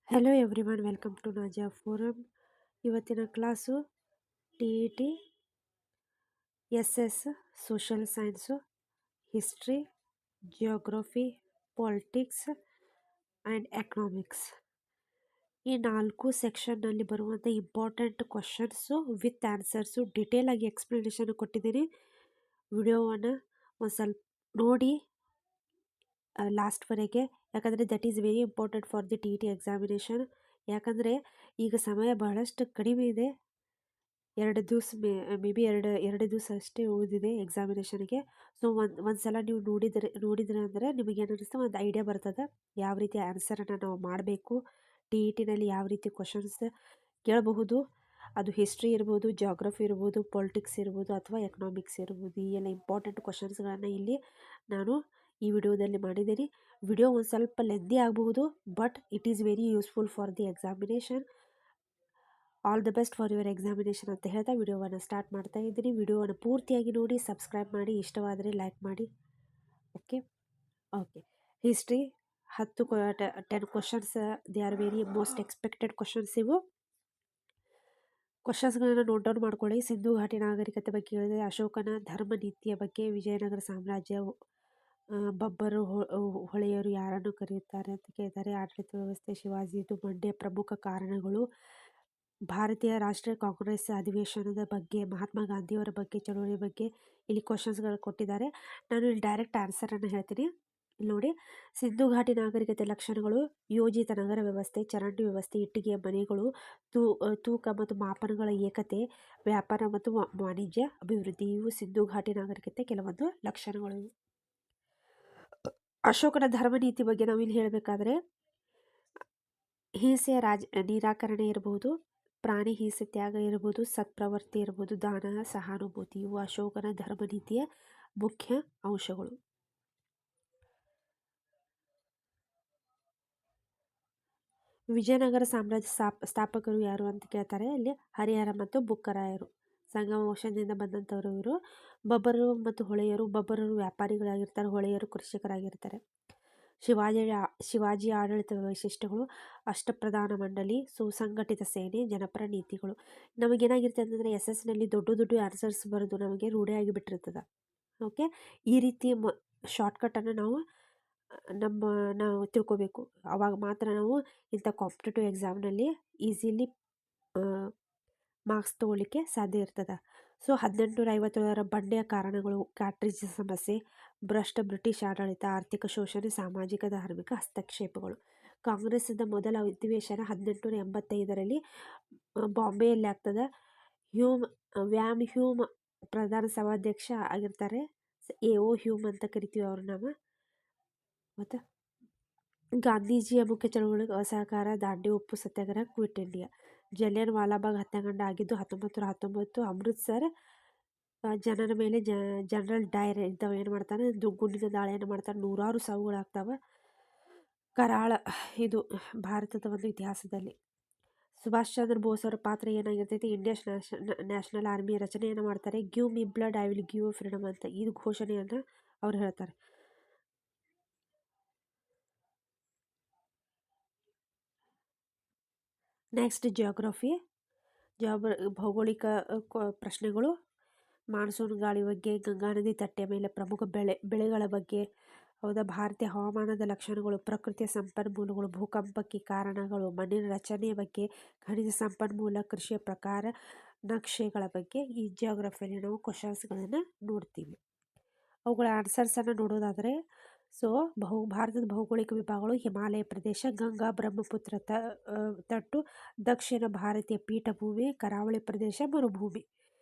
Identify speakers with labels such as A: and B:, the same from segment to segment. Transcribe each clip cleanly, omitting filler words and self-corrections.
A: Hello everyone, welcome to ನಾಜಾ forum. ಇವತ್ತಿನ class T E T, S S, social science, history, geography, politics and economics. ಈ 4 ಸೆಕ್ಷನ್ನಲ್ಲಿ ಬರುವಂಥ important questions with answers detail ಆಗಿ explanation ಕೊಟ್ಟಿದ್ದೀನಿ. ವಿಡಿಯೋವನ್ನು ಒಂದು ಸ್ವಲ್ಪ ನೋಡಿ ಲಾಸ್ಟ್ವರೆಗೆ, ಯಾಕಂದರೆ that is very important for the T E T examination. ಯಾಕಂದರೆ ಈಗ ಸಮಯ ಬಹಳಷ್ಟು ಕಡಿಮೆ ಇದೆ. 2 ದಿವಸ ಮೇ ಬಿ ಎರಡು ದಿವಸ ಅಷ್ಟೇ ಉಳಿದಿದೆ ಎಕ್ಸಾಮಿನೇಷನ್ಗೆ. ಸೊ ಒಂದು ಸಲ ನೀವು ನೋಡಿದ್ರೆ ಅಂದರೆ ನಿಮಗೆ ಏನು ಅನ್ನಿಸ್ತು, ಒಂದು ಐಡಿಯಾ ಬರ್ತದೆ ಯಾವ ರೀತಿ ಆನ್ಸರನ್ನು ನಾವು ಮಾಡಬೇಕು, ಟಿ ಇ ಟಿನಲ್ಲಿ ಯಾವ ರೀತಿ ಕ್ವಶನ್ಸ್ ಕೇಳಬಹುದು. ಅದು ಹಿಸ್ಟ್ರಿ ಇರ್ಬೋದು, ಜಾಗ್ರಫಿ ಇರ್ಬೋದು, ಪೊಲಿಟಿಕ್ಸ್ ಇರ್ಬೋದು, ಅಥವಾ ಎಕನಾಮಿಕ್ಸ್ ಇರ್ಬೋದು. ಈ ಎಲ್ಲ ಇಂಪಾರ್ಟೆಂಟ್ ಕ್ವಶನ್ಸ್ಗಳನ್ನು ಇಲ್ಲಿ ನಾನು ಈ ವಿಡಿಯೋದಲ್ಲಿ ಮಾಡಿದ್ದೀನಿ. ವಿಡಿಯೋ ಒಂದು ಸ್ವಲ್ಪ ಲೆಂದಿ ಆಗಬಹುದು, but it is very useful for the examination. All the best for your examination ಅಂತ ಹೇಳ್ತಾ ವಿಡಿಯೋವನ್ನು ಸ್ಟಾರ್ಟ್ ಮಾಡ್ತಾ ಇದ್ದೀನಿ. ವಿಡಿಯೋವನ್ನು ಪೂರ್ತಿಯಾಗಿ ನೋಡಿ, ಸಬ್ಸ್ಕ್ರೈಬ್ ಮಾಡಿ, ಇಷ್ಟವಾದರೆ ಲೈಕ್ ಮಾಡಿ. Okay. History 10 questions, they are very most expected questions. ಇವು ಕ್ವಶನ್ಸ್ಗಳನ್ನು ನೋಟ್ ಡೌನ್ ಮಾಡ್ಕೊಳ್ಳಿ. ಸಿಂಧು ಘಾಟಿ ನಾಗರಿಕತೆ ಬಗ್ಗೆ ಹೇಳಿದರೆ, ಅಶೋಕನ ಧರ್ಮ ನೀತಿಯ ಬಗ್ಗೆ, ವಿಜಯನಗರ ಸಾಮ್ರಾಜ್ಯ, ಬಬ್ಬರು ಹೊಳೆಯರು ಯಾರನ್ನು ಕರೆಯುತ್ತಾರೆ ಅಂತ ಕೇಳಿದ್ದಾರೆ, ಆಡಳಿತ ವ್ಯವಸ್ಥೆ, ಶಿವಾಜಿದು ಮಂಡ್ಯ ಪ್ರಮುಖ ಕಾರಣಗಳು, ಭಾರತೀಯ ರಾಷ್ಟ್ರೀಯ ಕಾಂಗ್ರೆಸ್ ಅಧಿವೇಶನದ ಬಗ್ಗೆ, ಮಹಾತ್ಮ ಗಾಂಧಿಯವರ ಬಗ್ಗೆ, ಚಳುವಳಿ ಬಗ್ಗೆ ಇಲ್ಲಿ ಕ್ವಶನ್ಸ್ಗಳು ಕೊಟ್ಟಿದ್ದಾರೆ. ನಾನು ಇಲ್ಲಿ ಡೈರೆಕ್ಟ್ ಆನ್ಸರನ್ನು ಹೇಳ್ತೀನಿ. ಇಲ್ಲಿ ನೋಡಿ, ಸಿಂಧು ಘಾಟಿ ನಾಗರಿಕತೆ ಲಕ್ಷಣಗಳು: ಯೋಜಿತ ನಗರ ವ್ಯವಸ್ಥೆ, ಚರಂಡಿ ವ್ಯವಸ್ಥೆ, ಇಟ್ಟಿಗೆಯ ಮನೆಗಳು, ತೂಕ ಮತ್ತು ಮಾಪನಗಳ ಏಕತೆ, ವ್ಯಾಪಾರ ಮತ್ತು ವಾಣಿಜ್ಯ ಅಭಿವೃದ್ಧಿ. ಇವು ಸಿಂಧು ಘಾಟಿ ನಾಗರಿಕತೆ ಕೆಲವೊಂದು ಲಕ್ಷಣಗಳು. ಅಶೋಕನ ಧರ್ಮ ನೀತಿ ಬಗ್ಗೆ ನಾವು ಇಲ್ಲಿ ಹೇಳಬೇಕಾದ್ರೆ, ಹಿಂಸೆಯ ನಿರಾಕರಣೆ ಇರಬಹುದು, ಪ್ರಾಣಿ ಹಿಂಸೆ ತ್ಯಾಗ ಇರಬಹುದು, ಸತ್ಪ್ರವೃತ್ತಿ ಇರಬಹುದು, ದಾನ, ಸಹಾನುಭೂತಿ. ಇವು ಅಶೋಕನ ಧರ್ಮ ನೀತಿಯ ಮುಖ್ಯ ಅಂಶಗಳು. ವಿಜಯನಗರ ಸಾಮ್ರಾಜ್ಯ ಸ್ಥಾಪಕರು ಯಾರು ಅಂತ ಕೇಳ್ತಾರೆ. ಇಲ್ಲಿ ಹರಿಹರ ಮತ್ತು ಬುಕ್ಕರಾಯರು ಸಂಗಮ ವಂಶದಿಂದ ಬಂದಂಥವರು ಇವರು. ಬಬ್ಬರರು ಮತ್ತು ಹೊಳೆಯರು, ಬಬ್ಬರರು ವ್ಯಾಪಾರಿಗಳಾಗಿರ್ತಾರೆ, ಹೊಳೆಯರು ಕೃಷಿಕರಾಗಿರ್ತಾರೆ. ಶಿವಾಜಿ ಆಡಳಿತ ವೈಶಿಷ್ಟ್ಯಗಳು: ಅಷ್ಟಪ್ರಧಾನ ಮಂಡಳಿ, ಸುಸಂಘಟಿತ ಸೇನೆ, ಜನಪರ ನೀತಿಗಳು. ನಮಗೇನಾಗಿರ್ತದೆ ಅಂತಂದರೆ SS-ನಲ್ಲಿ ದೊಡ್ಡ ಆನ್ಸರ್ಸ್ ಬರೋದು ನಮಗೆ ರೂಢಿಯಾಗಿ ಬಿಟ್ಟಿರ್ತದೆ. ಓಕೆ, ಈ ರೀತಿ ಶಾರ್ಟ್ಕಟನ್ನು ನಾವು ತಿಳ್ಕೊಬೇಕು. ಆವಾಗ ಮಾತ್ರ ನಾವು ಇಂಥ ಕಾಂಪಿಟೇಟಿವ್ ಎಕ್ಸಾಮ್ನಲ್ಲಿ ಈಸಿಲಿ ಮಾರ್ಕ್ಸ್ ತೊಗೊಳ್ಳಿಕ್ಕೆ ಸಾಧ್ಯ ಇರ್ತದೆ. ಸೊ 1857 ಬಂಡೆಯ ಕಾರಣಗಳು: ಕ್ಯಾಟ್ರಿಜ್ ಸಮಸ್ಯೆ, ಭ್ರಷ್ಟ ಬ್ರಿಟಿಷ್ ಆಡಳಿತ, ಆರ್ಥಿಕ ಶೋಷಣೆ, ಸಾಮಾಜಿಕ ಧಾರ್ಮಿಕ ಹಸ್ತಕ್ಷೇಪಗಳು. ಕಾಂಗ್ರೆಸ್ಸಿನ ಮೊದಲ ಅಧಿವೇಶನ 1885ರಲ್ಲಿ ಬಾಂಬೆಯಲ್ಲಿ ಆಗ್ತದೆ. ವ್ಯಾಮ್ ಹ್ಯೂಮ್ ಪ್ರಧಾನ ಸಭಾಧ್ಯಕ್ಷ ಆಗಿರ್ತಾರೆ. AO ಹ್ಯೂಮ್ ಅಂತ ಕರಿತೀವಿ ಅವ್ರ ನಾಮ. ಮತ್ತು ಗಾಂಧೀಜಿಯ ಮುಖ್ಯ ಚಳವಳಿಗಳು: ಅಸಹಕಾರ, ದಾಂಡಿ ಉಪ್ಪು ಸತ್ಯಾಗ್ರಹ, ಕ್ವಿಟ್ ಇಂಡಿಯಾ. ಜಲಿಯನ್ ವಾಲಾಬಾಗ್ ಹತ್ಯಾಕಾಂಡ ಆಗಿದ್ದು 1919. ಅಮೃತ್ಸರ್ ಜನರ ಮೇಲೆ ಜನರಲ್ ಡೈರ್ ಇದ್ದವ ಏನು ಮಾಡ್ತಾನೆ, ಗುಂಡಿನ ದಾಳಿಯನ್ನು ಮಾಡ್ತಾನೆ, ನೂರಾರು ಸಾವುಗಳಾಗ್ತವೆ. ಕರಾಳ, ಇದು ಭಾರತದ ಒಂದು ಇತಿಹಾಸದಲ್ಲಿ. ಸುಭಾಷ್ ಚಂದ್ರ ಬೋಸ್ ಅವರ ಪಾತ್ರ ಏನಾಗಿರ್ತೈತಿ, ಇಂಡಿಯನ್ ನ್ಯಾಷನಲ್ ಆರ್ಮಿ ರಚನೆಯನ್ನು ಮಾಡ್ತಾರೆ. Give me blood, I will give you freedom ಅಂತ ಇದು ಘೋಷಣೆಯನ್ನು ಅವ್ರು ಹೇಳ್ತಾರೆ. ನೆಕ್ಸ್ಟ್ ಜಿಯೋಗ್ರಫಿ, ಭೌಗೋಳಿಕ ಪ್ರಶ್ನೆಗಳು. ಮಾನ್ಸೂನ್ ಗಾಳಿ ಬಗ್ಗೆ, ಗಂಗಾ ನದಿ ತಟ್ಟೆಯ ಮೇಲೆ ಪ್ರಮುಖ ಬೆಳೆಗಳ ಬಗ್ಗೆ, ಹೌದಾ, ಭಾರತೀಯ ಹವಾಮಾನದ ಲಕ್ಷಣಗಳು, ಪ್ರಕೃತಿಯ ಸಂಪನ್ಮೂಲಗಳು, ಭೂಕಂಪಕ್ಕೆ ಕಾರಣಗಳು, ಮಣ್ಣಿನ ರಚನೆಯ ಬಗ್ಗೆ, ಖನಿಜ ಸಂಪನ್ಮೂಲ, ಕೃಷಿಯ ಪ್ರಕಾರ, ನಕ್ಷೆಗಳ ಬಗ್ಗೆ ಈ ಜಿಯೋಗ್ರಫಿಯಲ್ಲಿ ನಾವು ಕ್ವಶನ್ಸ್ಗಳನ್ನು ನೋಡ್ತೀವಿ. ಅವುಗಳ ಆನ್ಸರ್ಸನ್ನು ನೋಡೋದಾದರೆ, ಸೊ ಭಾರತದ ಭೌಗೋಳಿಕ ವಿಭಾಗಗಳು: ಹಿಮಾಲಯ ಪ್ರದೇಶ, ಗಂಗಾ ಬ್ರಹ್ಮಪುತ್ರ ತಟ್ಟು, ದಕ್ಷಿಣ ಭಾರತೀಯ ಪೀಠಭೂಮಿ, ಕರಾವಳಿ ಪ್ರದೇಶ, ಮರುಭೂಮಿ.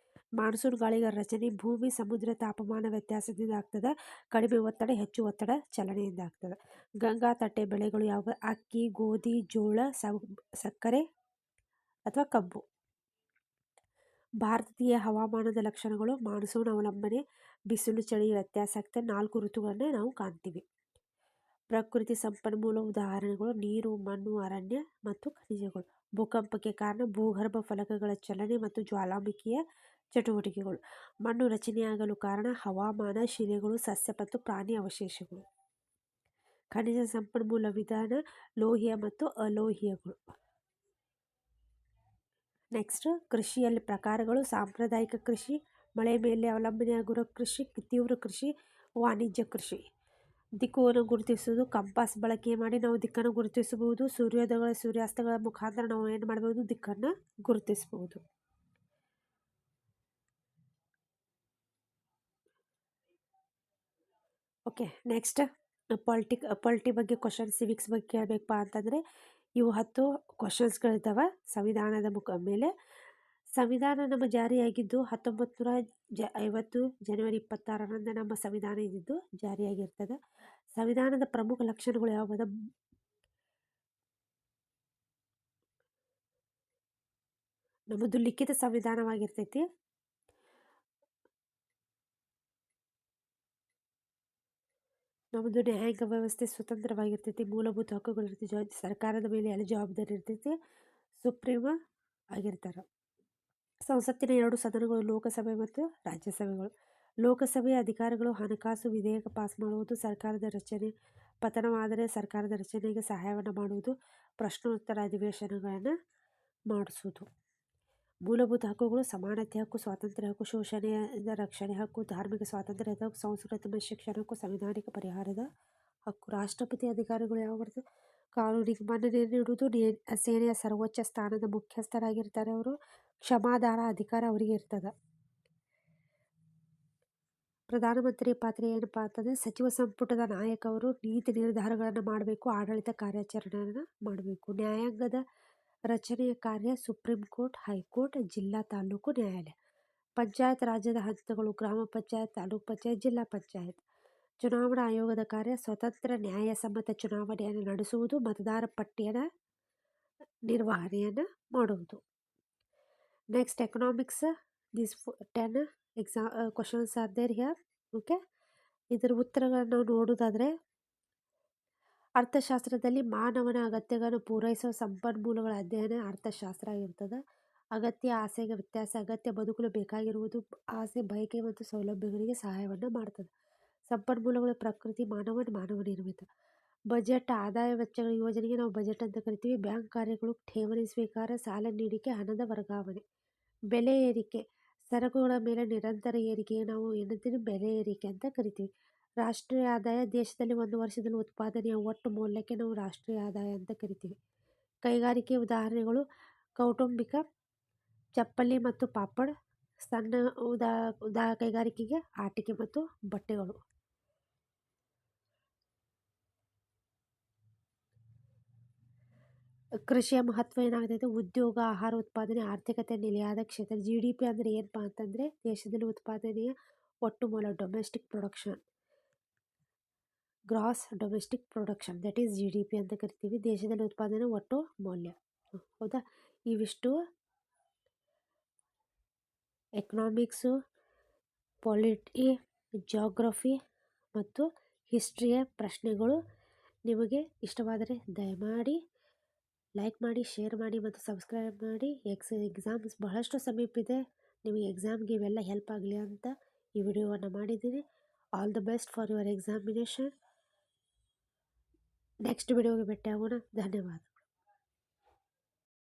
A: ಮಾನ್ಸೂನ್ ಗಾಳಿಗಳ ರಚನೆ: ಭೂಮಿ ಸಮುದ್ರ ತಾಪಮಾನ ವ್ಯತ್ಯಾಸದಿಂದ ಆಗ್ತದೆ. ಕಡಿಮೆ ಒತ್ತಡ, ಹೆಚ್ಚು ಒತ್ತಡ ಚಲನೆಯಿಂದ ಆಗ್ತದೆ. ಗಂಗಾ ತಟ್ಟೆ ಬೆಳೆಗಳು ಯಾವ: ಅಕ್ಕಿ, ಗೋಧಿ, ಜೋಳ, ಸಕ್ಕರೆ ಅಥವಾ ಕಬ್ಬು. ಭಾರತೀಯ ಹವಾಮಾನದ ಲಕ್ಷಣಗಳು: ಮಾನ್ಸೂನ್ ಅವಲಂಬನೆ, ಬಿಸಿಲು ಚಳಿ ವ್ಯತ್ಯಾಸ ಆಗ್ತದೆ. 4 ಋತುಗಳನ್ನು ನಾವು ಕಾಣ್ತೀವಿ. ಪ್ರಕೃತಿ ಸಂಪನ್ಮೂಲ ಉದಾಹರಣೆಗಳು: ನೀರು, ಮಣ್ಣು, ಅರಣ್ಯ ಮತ್ತು ಖನಿಜಗಳು. ಭೂಕಂಪಕ್ಕೆ ಕಾರಣ: ಭೂಗರ್ಭ ಫಲಕಗಳ ಚಲನೆ ಮತ್ತು ಜ್ವಾಲಾಮುಖಿಯ ಚಟುವಟಿಕೆಗಳು. ಮಣ್ಣು ರಚನೆಯಾಗಲು ಕಾರಣ: ಹವಾಮಾನ, ಶಿಲೆಗಳು, ಸಸ್ಯ ಮತ್ತು ಪ್ರಾಣಿ ಅವಶೇಷಗಳು. ಖನಿಜ ಸಂಪನ್ಮೂಲ ವಿಧಾನ, ಲೋಹೀಯ ಮತ್ತು ಅಲೋಹೀಯಗಳು. ನೆಕ್ಸ್ಟ್, ಕೃಷಿಯಲ್ಲಿ ಪ್ರಕಾರಗಳು: ಸಾಂಪ್ರದಾಯಿಕ ಕೃಷಿ, ಮಳೆ ಮೇಲೆ ಅವಲಂಬನೆಯಾಗಿರುವ ಕೃಷಿ, ತೀವ್ರ ಕೃಷಿ, ವಾಣಿಜ್ಯ ಕೃಷಿ. ದಿಕ್ಕುವನ್ನು ಗುರುತಿಸುವುದು: ಕಂಪಾಸ್ ಬಳಕೆ ಮಾಡಿ ನಾವು ದಿಕ್ಕನ್ನು ಗುರುತಿಸಬಹುದು. ಸೂರ್ಯೋದಯಗಳ ಸೂರ್ಯಾಸ್ತಗಳ ಮುಖಾಂತರ ನಾವು ಏನು ಮಾಡಬಹುದು? ದಿಕ್ಕನ್ನು ಗುರುತಿಸಬಹುದು. ಓಕೆ, ನೆಕ್ಸ್ಟ್ ಪಾಲಿಟಿ ಬಗ್ಗೆ ಕ್ವಶನ್, ಸಿವಿಕ್ಸ್ ಬಗ್ಗೆ ಕೇಳಬೇಕಪ್ಪ ಅಂತಂದರೆ ಇವು 10 ಕ್ವಶನ್ಸ್ಗಳಿದ್ದಾವೆ ಸಂವಿಧಾನದ ಮೇಲೆ. ಸಂವಿಧಾನ ನಮ್ಮ ಜಾರಿಯಾಗಿದ್ದು 1950 ಜನವರಿ 26ರಂದು ನಮ್ಮ ಸಂವಿಧಾನ ಇದ್ದಿದ್ದು ಜಾರಿಯಾಗಿರ್ತದೆ. ಸಂವಿಧಾನದ ಪ್ರಮುಖ ಲಕ್ಷಣಗಳು ಯಾವುದು? ನಮ್ಮದು ಲಿಖಿತ ಸಂವಿಧಾನವಾಗಿರ್ತೈತಿ. ನಮ್ಮದು ನ್ಯಾಯಾಂಗ ವ್ಯವಸ್ಥೆ ಸ್ವತಂತ್ರವಾಗಿರ್ತೈತಿ. ಮೂಲಭೂತ ಹಕ್ಕುಗಳು ಇರ್ತೈತಿ. ಸರ್ಕಾರದ ಮೇಲೆ ಎಲ್ಲ ಜವಾಬ್ದಾರಿ ಇರ್ತೈತಿ. ಸುಪ್ರೀಂ ಆಗಿರ್ತಾರೆ. ಸಂಸತ್ತಿನ 2 ಸದನಗಳು ಲೋಕಸಭೆ ಮತ್ತು ರಾಜ್ಯಸಭೆಗಳು. ಲೋಕಸಭೆಯ ಅಧಿಕಾರಿಗಳು ಹಣಕಾಸು ವಿಧೇಯಕ ಪಾಸ್ ಮಾಡುವುದು, ಸರ್ಕಾರದ ರಚನೆ ಪತನವಾದರೆ ಸರ್ಕಾರದ ರಚನೆಗೆ ಸಹಾಯವನ್ನು ಮಾಡುವುದು, ಪ್ರಶ್ನೋತ್ತರ ಅಧಿವೇಶನಗಳನ್ನು ಮಾಡಿಸುವುದು. ಮೂಲಭೂತ ಹಕ್ಕುಗಳು: ಸಮಾನತೆ ಹಕ್ಕು, ಸ್ವಾತಂತ್ರ್ಯ ಹಕ್ಕು, ಶೋಷಣೆಯಿಂದ ರಕ್ಷಣೆ ಹಕ್ಕು, ಧಾರ್ಮಿಕ ಸ್ವಾತಂತ್ರ್ಯದ ಹಕ್ಕು, ಸಂಸ್ಕೃತಿ ಮತ್ತು ಶಿಕ್ಷಣ ಹಕ್ಕು, ಸಂವಿಧಾನಿಕ ಪರಿಹಾರದ ಹಕ್ಕು. ರಾಷ್ಟ್ರಪತಿ ಅಧಿಕಾರಿಗಳು ಯಾವ ಬರ್ತದೆ? ಕಾನೂನಿಗೆ ಮನ್ನಣೆ ನೀಡುವುದು, ಸೇನೆಯ ಸರ್ವೋಚ್ಚ ಸ್ಥಾನದ ಮುಖ್ಯಸ್ಥರಾಗಿರ್ತಾರೆ ಅವರು. ಕ್ಷಮಾದಾನ ಅಧಿಕಾರ ಅವರಿಗೆ ಇರ್ತದೆ. ಪ್ರಧಾನಮಂತ್ರಿ ಪಾತ್ರ ಏನಪ್ಪಾ ಅಂತಂದರೆ ಸಚಿವ ಸಂಪುಟದ ನಾಯಕ. ಅವರು ನೀತಿ ನಿರ್ಧಾರಗಳನ್ನು ಮಾಡಬೇಕು, ಆಡಳಿತ ಕಾರ್ಯಾಚರಣೆಯನ್ನು ಮಾಡಬೇಕು. ನ್ಯಾಯಾಂಗದ ರಚನೆಯ ಕಾರ್ಯ: ಸುಪ್ರೀಂ ಕೋರ್ಟ್, ಹೈಕೋರ್ಟ್, ಜಿಲ್ಲಾ ತಾಲೂಕು ನ್ಯಾಯಾಲಯ. ಪಂಚಾಯತ್ ರಾಜ್ಯದ ಹಂತಗಳು: ಗ್ರಾಮ ಪಂಚಾಯತ್, ತಾಲೂಕು ಪಂಚಾಯತ್, ಜಿಲ್ಲಾ ಪಂಚಾಯತ್. ಚುನಾವಣಾ ಆಯೋಗದ ಕಾರ್ಯ: ಸ್ವತಂತ್ರ ನ್ಯಾಯಸಮ್ಮತ ಚುನಾವಣೆಯನ್ನು ನಡೆಸುವುದು, ಮತದಾರ ಪಟ್ಟಿಯ ನಿರ್ವಹಣೆಯನ್ನು ಮಾಡುವುದು. Next, economics. This 10 questions are there here. Okay, ಇದರ ಉತ್ತರಗಳನ್ನು ನಾವು ನೋಡೋದಾದರೆ, ಅರ್ಥಶಾಸ್ತ್ರದಲ್ಲಿ ಮಾನವನ ಅಗತ್ಯಗಳನ್ನು ಪೂರೈಸುವ ಸಂಪನ್ಮೂಲಗಳ ಅಧ್ಯಯನ ಅರ್ಥಶಾಸ್ತ್ರ ಆಗಿರ್ತದೆ. ಅಗತ್ಯ, ಆಸೆಗೆ ವ್ಯತ್ಯಾಸ: ಅಗತ್ಯ ಬದುಕಲು ಬೇಕಾಗಿರುವುದು, ಆಸೆ ಬಯಕೆ ಮತ್ತು ಸೌಲಭ್ಯಗಳಿಗೆ ಸಹಾಯವನ್ನು ಮಾಡ್ತದೆ. ಸಂಪನ್ಮೂಲಗಳ ಪ್ರಕೃತಿ: ಮಾನವ ನಿರ್ಮಿತ. ಬಜೆಟ್, ಆದಾಯ ವೆಚ್ಚಗಳ ಯೋಜನೆಗೆ ನಾವು ಬಜೆಟ್ ಅಂತ ಕರಿತೀವಿ. ಬ್ಯಾಂಕ್ ಕಾರ್ಯಗಳು: ಠೇವಣಿ ಸ್ವೀಕಾರ, ಸಾಲ ನೀಡಿಕೆ, ಹಣದ ವರ್ಗಾವಣೆ. ಬೆಲೆ ಏರಿಕೆ: ಸರಕುಗಳ ಮೇಲೆ ನಿರಂತರ ಏರಿಕೆಗೆ ನಾವು ಏನಂತೀವಿ? ಬೆಲೆ ಏರಿಕೆ ಅಂತ ಕರಿತೀವಿ. ರಾಷ್ಟ್ರೀಯ ಆದಾಯ: ದೇಶದಲ್ಲಿ ಒಂದು ವರ್ಷದಲ್ಲಿ ಉತ್ಪಾದನೆಯ ಒಟ್ಟು ಮೌಲ್ಯಕ್ಕೆ ನಾವು ರಾಷ್ಟ್ರೀಯ ಆದಾಯ ಅಂತ ಕರಿತೀವಿ. ಕೈಗಾರಿಕೆ ಉದಾಹರಣೆಗಳು: ಕೌಟುಂಬಿಕ, ಚಪ್ಪಲಿ ಮತ್ತು ಪಾಪಡ್. ಸಣ್ಣ ಕೈಗಾರಿಕೆಗೆ ಆಟಿಕೆ ಮತ್ತು ಬಟ್ಟೆಗಳು. ಕೃಷಿಯ ಮಹತ್ವ ಏನಾಗ್ತೈತೆ? ಉದ್ಯೋಗ, ಆಹಾರ ಉತ್ಪಾದನೆ, ಆರ್ಥಿಕತೆ ನೆಲೆಯಾದ ಕ್ಷೇತ್ರ. GDP ಅಂದರೆ ಏನಪ್ಪಾ ಅಂತಂದರೆ ದೇಶದಲ್ಲಿ ಉತ್ಪಾದನೆಯ ಒಟ್ಟು ಮೌಲ್ಯ, domestic production, gross domestic production, that is GDP ಅಂತ ಕರಿತೀವಿ. ದೇಶದಲ್ಲಿ ಉತ್ಪಾದನೆ ಒಟ್ಟು ಮೌಲ್ಯ. ಹೌದಾ? ಇವಿಷ್ಟು ಎಕನಾಮಿಕ್ಸು, ಪಾಲಿಟಿ, ಜಿಯೋಗ್ರಫಿ ಮತ್ತು ಹಿಸ್ಟ್ರಿಯ ಪ್ರಶ್ನೆಗಳು. ನಿಮಗೆ ಇಷ್ಟವಾದರೆ ದಯಮಾಡಿ ಲೈಕ್ ಮಾಡಿ, ಶೇರ್ ಮಾಡಿ ಮತ್ತು ಸಬ್ಸ್ಕ್ರೈಬ್ ಮಾಡಿ. ಎಕ್ಸಾಮ್ಸ್ ಬಹಳಷ್ಟು ಸಮೀಪಿದೆ. ನಿಮಗೆ ಎಕ್ಸಾಮ್ಗೆ ಇವೆಲ್ಲ ಹೆಲ್ಪ್ ಆಗಲಿ ಅಂತ ಈ ವಿಡಿಯೋವನ್ನು ಮಾಡಿದ್ದೀನಿ. All the best for your examination. Next ವಿಡಿಯೋಗೆ ಭೇಟಿ ಆಗೋಣ. ಧನ್ಯವಾದ.